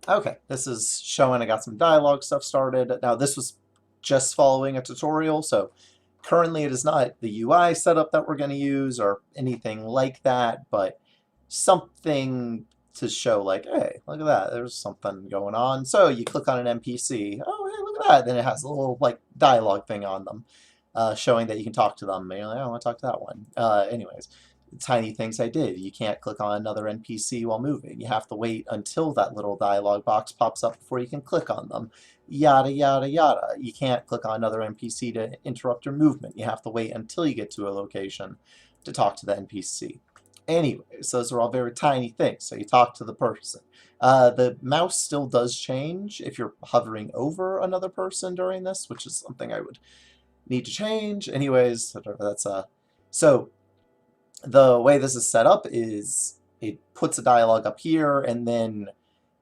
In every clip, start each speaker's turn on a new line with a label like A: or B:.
A: Okay, this is showing I got some dialogue stuff started. Now this was just following a tutorial, so currently it is not the UI setup that we're going to use or anything like that, but something to show like, hey, look at that, there's something going on. So you click on an NPC, oh, hey, look at that, then it has a little like dialogue thing on them, showing that you can talk to them. And you're like, oh, I want to talk to that one. Anyways, tiny things I did. You can't click on another NPC while moving. You have to wait until that little dialog box pops up before you can click on them. Yada, yada, yada. You can't click on another NPC to interrupt your movement. You have to wait until you get to a location to talk to the NPC. Anyways, those are all very tiny things. So you talk to the person. The mouse still does change if you're hovering over another person during this, which is something I would need to change. Anyways, that's so the way this is set up is it puts a dialogue up here and then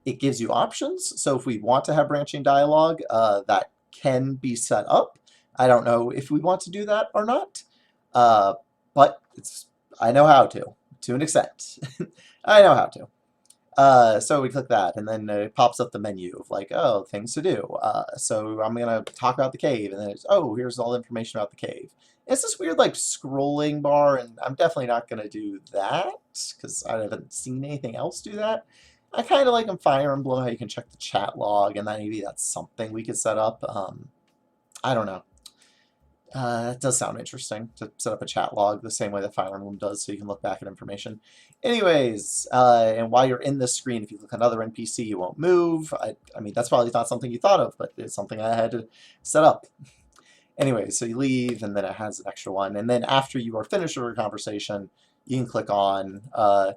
A: it gives you options. So if we want to have branching dialogue, that can be set up. I don't know if we want to do that or not, but I know how to an extent. I know how to. So we click that, and then it pops up the menu of like, oh, things to do. So I'm gonna talk about the cave, and then it's, oh, here's all the information about the cave. It's this weird like scrolling bar, and I'm definitely not gonna do that because I haven't seen anything else do that. I kind of like in Fire Emblem how you can check the chat log, and then maybe that's something we could set up. I don't know. It does sound interesting to set up a chat log the same way that Fire Emblem does, so you can look back at information. Anyways, and while you're in this screen, if you click another NPC, you won't move. I mean, that's probably not something you thought of, but it's something I had to set up. Anyway, so you leave, and then it has an extra one. And then after you are finished with your conversation, you can click on an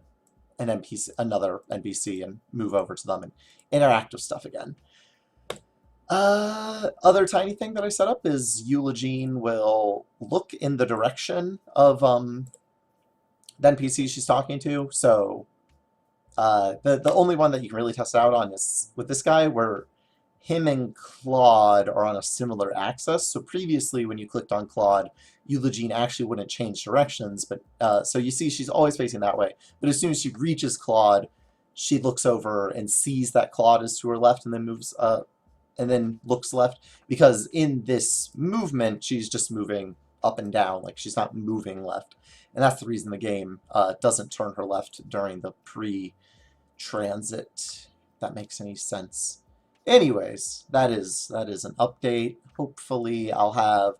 A: NPC, another NPC, and move over to them and interact with stuff again. Other tiny thing that I set up is Eulogene will look in the direction of the NPC she's talking to. So the only one that you can really test it out on is with this guy, where him and Claude are on a similar axis. So previously, when you clicked on Claude, Eulogene actually wouldn't change directions. But so you see, she's always facing that way. But as soon as she reaches Claude, she looks over and sees that Claude is to her left, and then moves and then looks left, because in this movement she's just moving up and down, like she's not moving left, and that's the reason the game doesn't turn her left during the pre-transit, if that makes any sense. Anyways, that is an update. Hopefully I'll have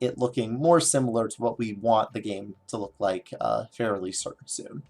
A: it looking more similar to what we want the game to look like fairly soon.